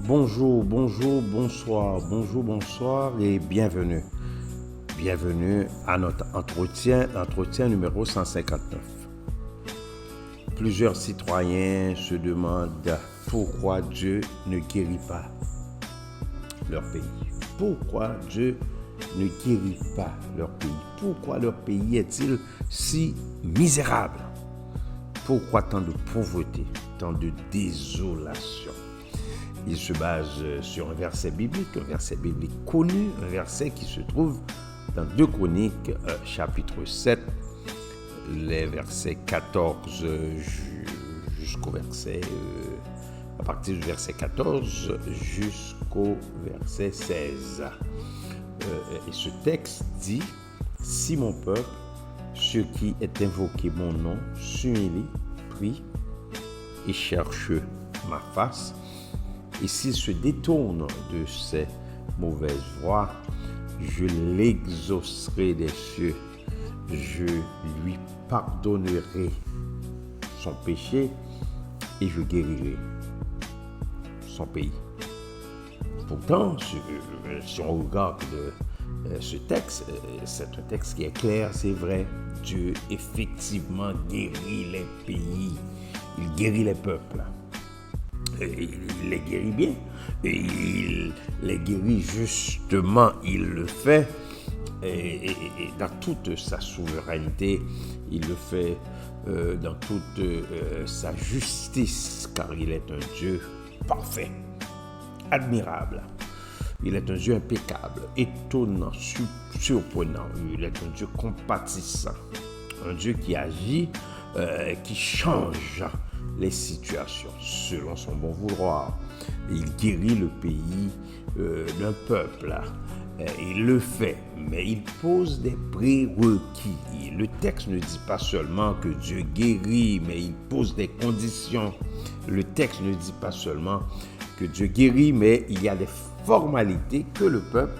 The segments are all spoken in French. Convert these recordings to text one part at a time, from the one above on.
Bonjour, bonjour, bonsoir et bienvenue. Bienvenue à notre entretien numéro 159. Plusieurs citoyens se demandent pourquoi Dieu ne guérit pas leur pays. Pourquoi Dieu ne guérit pas leur pays? Pourquoi leur pays est-il si misérable? Pourquoi tant de pauvreté, tant de désolation? Il se base sur un verset biblique connu, un verset qui se trouve dans 2 Chroniques, chapitre 7, les versets 14 jusqu'au verset, à partir du verset 14 jusqu'au verset 16. Et ce texte dit: si mon peuple, ceux qui est invoqué mon nom, s'humilie, prie et cherche ma face, et s'il se détourne de ses mauvaises voies, je l'exaucerai des cieux, je lui pardonnerai son péché et je guérirai son pays. Pourtant, si on regarde ce texte, c'est un texte qui est clair, c'est vrai. Dieu effectivement guérit les pays, il guérit les peuples. Il les guérit bien, et il les guérit justement, il le fait et dans toute sa souveraineté, il le fait dans toute sa justice, car il est un Dieu parfait, admirable. Il est un Dieu impeccable, étonnant, surprenant. Il est un Dieu compatissant, un Dieu qui agit, qui change les situations selon son bon vouloir. Il guérit le pays d'un peuple. Il le fait, mais il pose des prérequis. Le texte ne dit pas seulement que Dieu guérit, mais il pose des conditions. Le texte ne dit pas seulement que Dieu guérit, mais il y a des formalités que le peuple,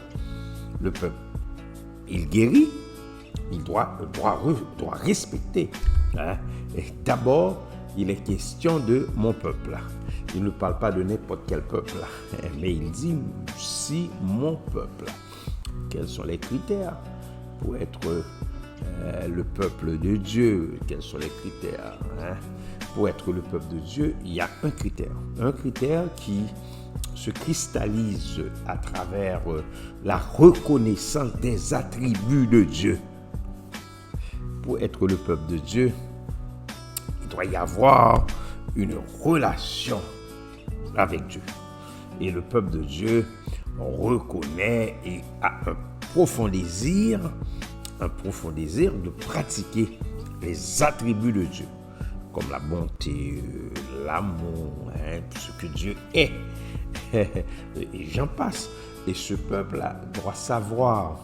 il guérit, il doit respecter. Et d'abord, il est question de mon peuple. Il ne parle pas de n'importe quel peuple, mais il dit si mon peuple. Quels sont les critères pour être le peuple de Dieu? Quels sont les critères pour être le peuple de Dieu? Il y a un critère qui se cristallise à travers la reconnaissance des attributs de Dieu. Pour être le peuple de Dieu, il doit y avoir une relation avec Dieu. Et le peuple de Dieu reconnaît et a un profond désir de pratiquer les attributs de Dieu, comme la bonté, l'amour, ce que Dieu est. Et j'en passe. Et ce peuple-là doit savoir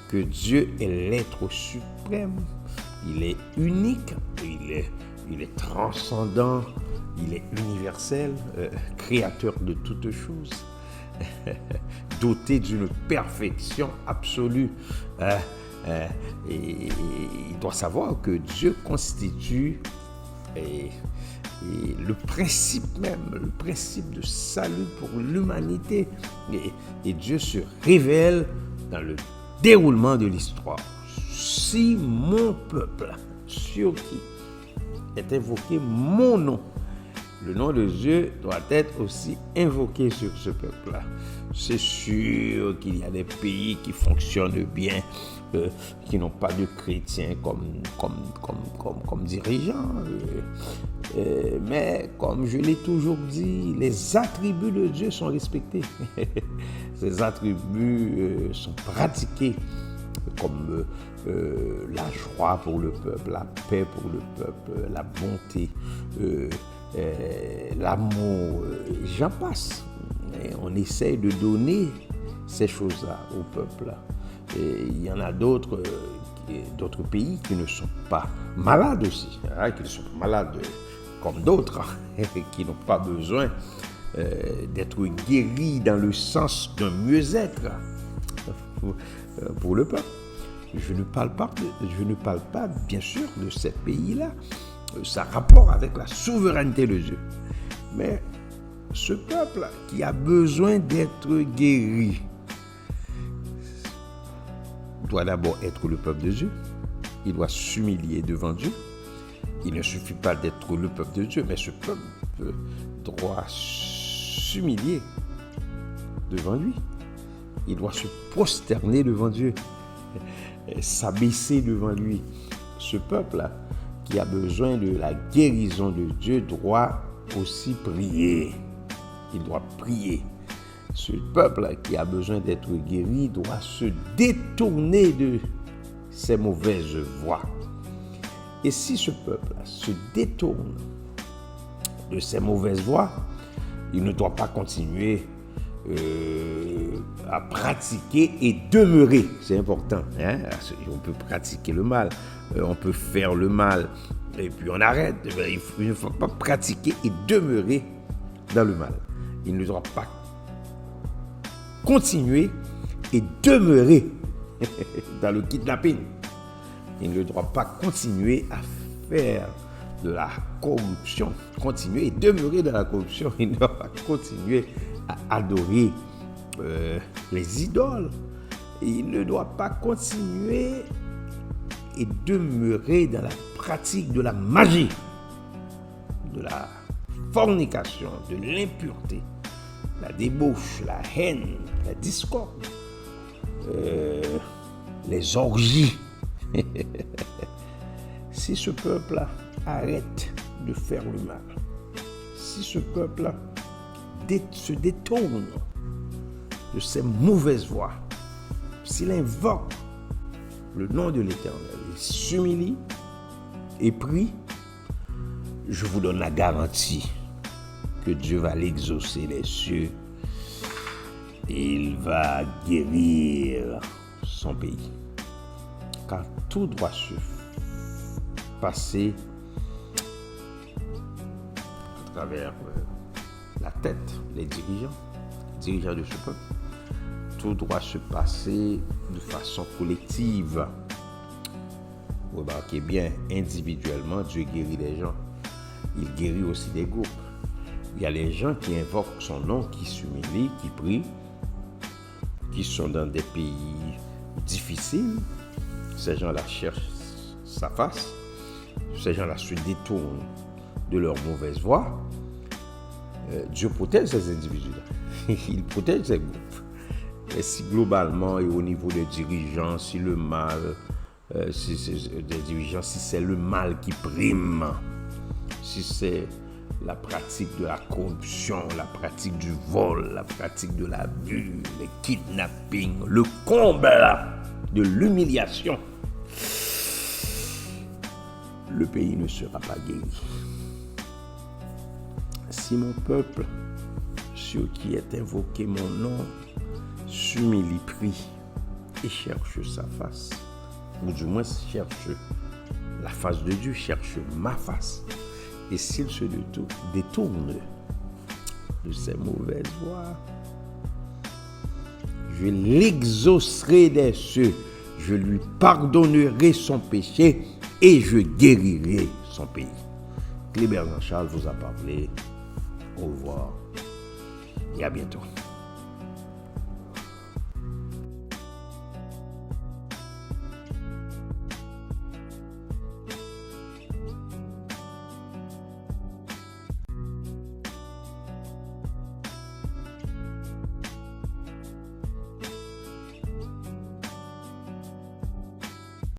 que Dieu est l'être suprême. Il est unique, il est transcendant, il est universel, créateur de toutes choses, doté d'une perfection absolue. Et il doit savoir que Dieu constitue le principe même, le principe de salut pour l'humanité. Et Dieu se révèle dans le déroulement de l'histoire. Si mon peuple, sur qui est invoqué mon nom, le nom de Dieu doit être aussi invoqué sur ce peuple-là. C'est sûr qu'il y a des pays qui fonctionnent bien, qui n'ont pas de chrétiens comme dirigeants. Mais comme je l'ai toujours dit, les attributs de Dieu sont respectés. Ces attributs sont pratiqués, comme la joie pour le peuple, la paix pour le peuple, la bonté, l'amour, j'en passe. Et on essaye de donner ces choses-là au peuple. Et il y en a d'autres pays qui ne sont pas malades aussi, qui sont malades comme d'autres, qui n'ont pas besoin d'être guéris dans le sens d'un mieux-être pour le peuple. Je ne parle pas bien sûr de ces pays-là, ça a rapport avec la souveraineté de Dieu. Mais ce peuple qui a besoin d'être guéri doit d'abord être le peuple de Dieu. Il doit s'humilier devant Dieu. Il ne suffit pas d'être le peuple de Dieu, mais ce peuple doit s'humilier devant lui. Il doit se prosterner devant Dieu, s'abaisser devant lui. Ce peuple-là, qui a besoin de la guérison de Dieu, doit aussi prier. Il doit prier. Ce peuple qui a besoin d'être guéri doit se détourner de ses mauvaises voies. Et si ce peuple se détourne de ses mauvaises voies, il ne doit pas continuer à pratiquer et demeurer. C'est important. Hein? On peut pratiquer le mal, on peut faire le mal, et puis on arrête. Il ne faut pas pratiquer et demeurer dans le mal. Il ne doit pas continuer et demeurer dans le kidnapping. Il ne doit pas continuer à faire de la corruption, continuer et demeurer dans la corruption. Il ne doit pas continuer à adorer les idoles. Il ne doit pas continuer et demeurer dans la pratique de la magie, de la fornication, de l'impureté, la débauche, la haine, la discorde, les orgies. Si ce peuple-là arrête de faire le mal, si ce peuple-là se détourne de ses mauvaises voies, s'il invoque le nom de l'Éternel, il s'humilie et prie, je vous donne la garantie que Dieu va l'exaucer les cieux et il va guérir son pays. Car tout doit se passer à travers la tête, les dirigeants de ce peuple. Tout doit se passer de façon collective. Remarquez bien, individuellement, Dieu guérit les gens. Il guérit aussi des groupes. Il y a les gens qui invoquent son nom, qui s'humilient, qui prient, qui sont dans des pays difficiles. Ces gens-là cherchent sa face. Ces gens-là se détournent de leur mauvaise voie. Dieu protège ces individus-là. Il protège ces groupes. Et si globalement et au niveau des dirigeants, si le mal, si c'est le mal qui prime, si c'est la pratique de la corruption, la pratique du vol, la pratique de l'abus, les kidnappings, le comble de l'humiliation, le pays ne sera pas guéri. Si mon peuple, sur qui est invoqué mon nom, s'humilie, prie et cherche sa face, ou du moins cherche la face de Dieu, cherche ma face, et s'il se détourne de ses mauvaises voies, je l'exaucerai des cieux, je lui pardonnerai son péché et je guérirai son pays. Clébert Jean-Charles vous a parlé. Au revoir et à bientôt.